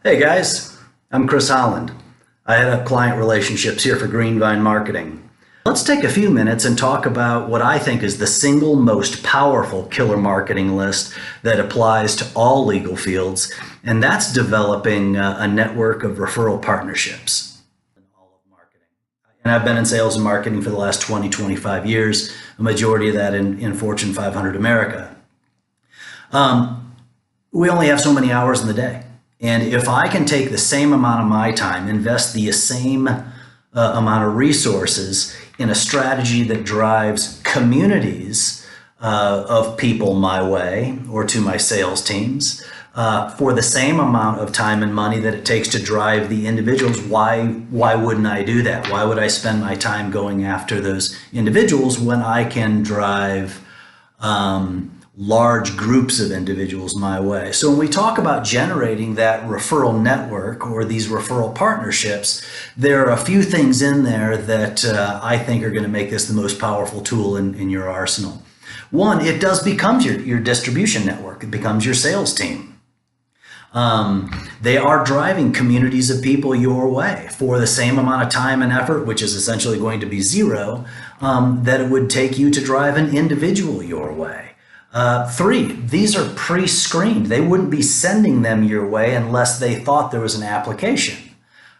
Hey guys, I'm Chris Holland. I head up client relationships here for Greenvine Marketing. Let's take a few minutes and talk about what I think is the single most powerful killer marketing list that applies to all legal fields, and that's developing a network of referral partnerships. And I've been in sales and marketing for the last 25 years, a majority of that in Fortune 500 America. We only have so many hours in the day. And if I can take the same amount of my time, invest the same amount of resources in a strategy that drives communities of people my way or to my sales teams for the same amount of time and money that it takes to drive the individuals, why wouldn't I do that? Why would I spend my time going after those individuals when I can drive large groups of individuals my way? So when we talk about generating that referral network or these referral partnerships, there are a few things in there that I think are going to make this the most powerful tool in your arsenal. One, it does become your distribution network. It becomes your sales team. They are driving communities of people your way for the same amount of time and effort, which is essentially going to be zero, that it would take you to drive an individual your way. Three, these are pre-screened. They wouldn't be sending them your way unless they thought there was an application.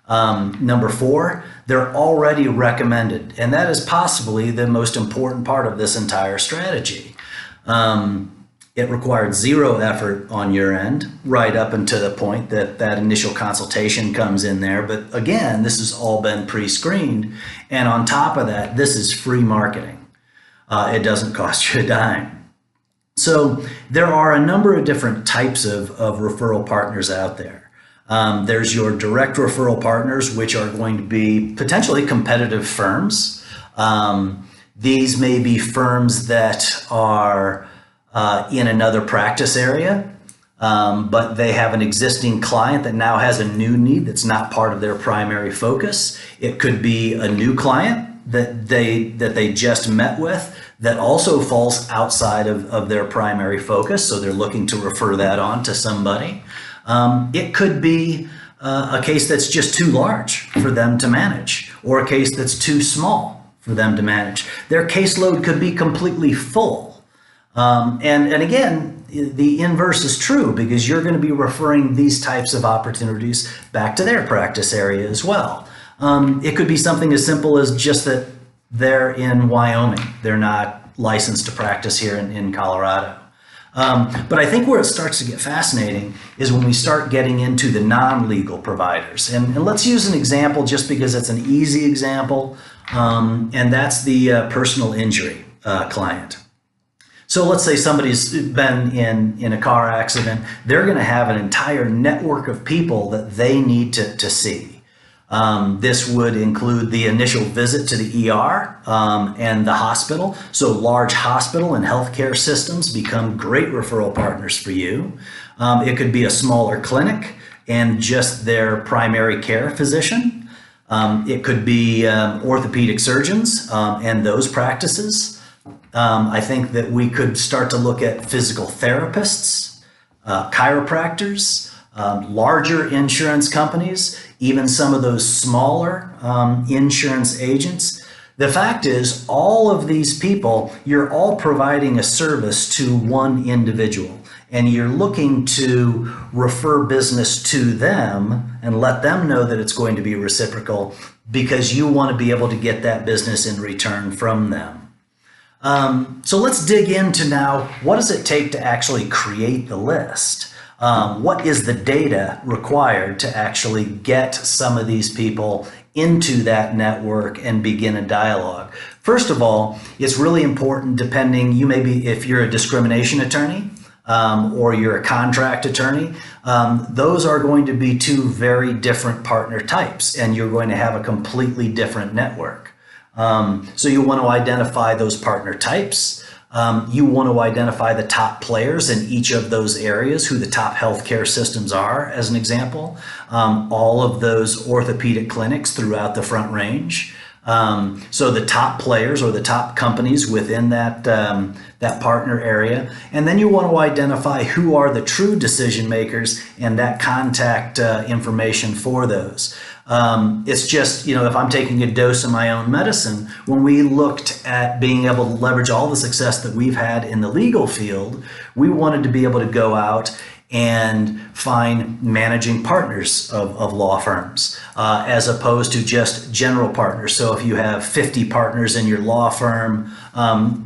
Number four, they're already recommended, and that is possibly the most important part of this entire strategy. It required zero effort on your end, right up until the point that that initial consultation comes in there. But again, this has all been pre-screened, and on top of that, this is free marketing. It doesn't cost you a dime. So there are a number of different types of referral partners out there. There's your direct referral partners, which are going to be potentially competitive firms. These may be firms that are in another practice area, but they have an existing client that now has a new need that's not part of their primary focus. It could be a new client that they just met with that also falls outside of their primary focus, so they're looking to refer that on to somebody. It could be a case that's just too large for them to manage, or a case that's too small for them to manage. Their caseload could be completely full. And again, the inverse is true, because you're going to be referring these types of opportunities back to their practice area as well. It could be something as simple as just that they're in Wyoming. They're not licensed to practice here in Colorado. But I think where it starts to get fascinating is when we start getting into the non-legal providers. And let's use an example just because it's an easy example, and that's the personal injury client. So let's say somebody's been in a car accident. They're going to have an entire network of people that they need to see. This would include the initial visit to the ER and the hospital. So large hospital and healthcare systems become great referral partners for you. It could be a smaller clinic and just their primary care physician. It could be orthopedic surgeons and those practices. I think that we could start to look at physical therapists, chiropractors, larger insurance companies, even some of those smaller insurance agents. The fact is, all of these people, you're all providing a service to one individual, and you're looking to refer business to them and let them know that it's going to be reciprocal, because you want to be able to get that business in return from them. So let's dig into now, what does it take to actually create the list? What is the data required to actually get some of these people into that network and begin a dialogue? First of all, it's really important, depending, you may be, if you're a discrimination attorney or you're a contract attorney, those are going to be two very different partner types, and you're going to have a completely different network. So you want to identify those partner types. You want to identify the top players in each of those areas, who the top healthcare systems are, as an example. All of those orthopedic clinics throughout the Front Range. So the top players or the top companies within that partner area. And then you want to identify who are the true decision makers and that contact information for those. It's just, if I'm taking a dose of my own medicine, when we looked at being able to leverage all the success that we've had in the legal field, we wanted to be able to go out and find managing partners of law firms as opposed to just general partners. So if you have 50 partners in your law firm,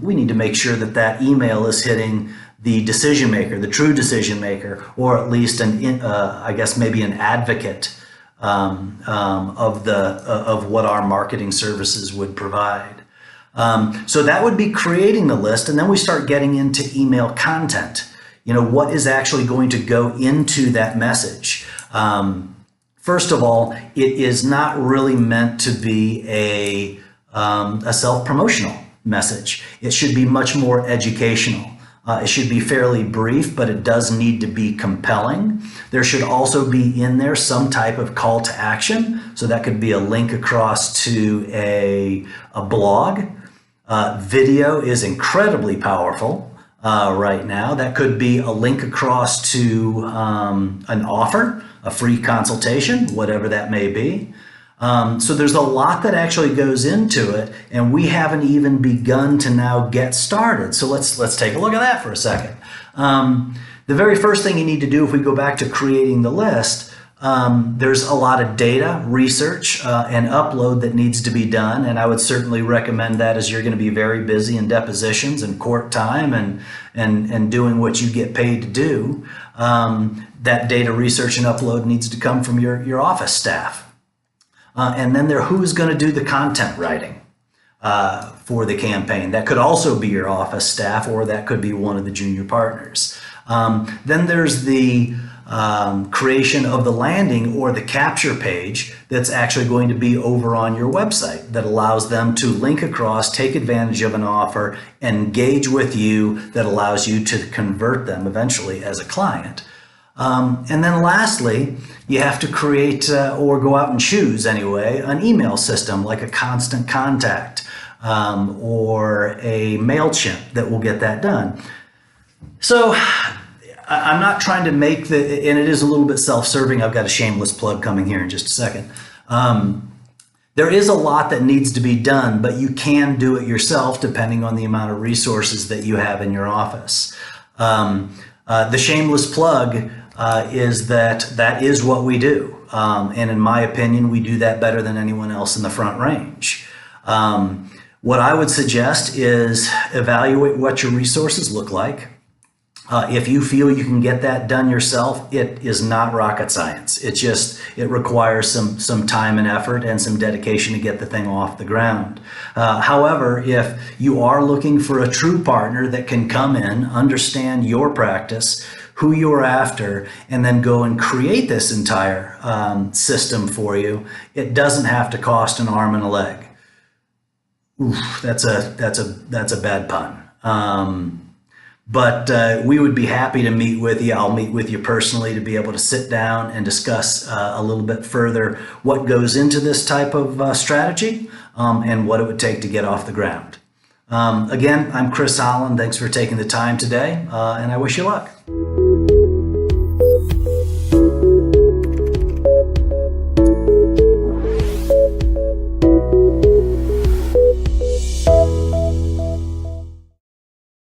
we need to make sure that that email is hitting the decision maker, the true decision maker, or at least maybe an advocate of what our marketing services would provide. So that would be creating the list, and then we start getting into email content. What is actually going to go into that message? First of all, it is not really meant to be a self-promotional message. It should be much more educational. It should be fairly brief, but it does need to be compelling. There should also be in there some type of call to action. So that could be a link across to a blog. Video is incredibly powerful right now. That could be a link across to an offer, a free consultation, whatever that may be. So there's a lot that actually goes into it, and we haven't even begun to now get started. So let's take a look at that for a second. The very first thing you need to do if we go back to creating the list, there's a lot of data, research, and upload that needs to be done, and I would certainly recommend that as you're going to be very busy in depositions and court time and doing what you get paid to do. That data, research, and upload needs to come from your office staff. And then who's going to do the content writing for the campaign. That could also be your office staff, or that could be one of the junior partners. Then there's the creation of the landing or the capture page that's actually going to be over on your website that allows them to link across, take advantage of an offer, engage with you, that allows you to convert them eventually as a client. And then lastly, you have to create or go out and choose anyway an email system like a Constant Contact or a MailChimp that will get that done. So I'm not trying to make and it is a little bit self-serving. I've got a shameless plug coming here in just a second. There is a lot that needs to be done, but you can do it yourself depending on the amount of resources that you have in your office. The shameless plug is that is what we do. And in my opinion, we do that better than anyone else in the Front Range. What I would suggest is evaluate what your resources look like. If you feel you can get that done yourself, it is not rocket science. It requires some time and effort and some dedication to get the thing off the ground. However, if you are looking for a true partner that can come in, understand your practice, who you're after, and then go and create this entire system for you, it doesn't have to cost an arm and a leg. Oof, that's a bad pun. But we would be happy to meet with you. I'll meet with you personally to be able to sit down and discuss a little bit further what goes into this type of strategy and what it would take to get off the ground. Again, I'm Chris Holland. Thanks for taking the time today, and I wish you luck.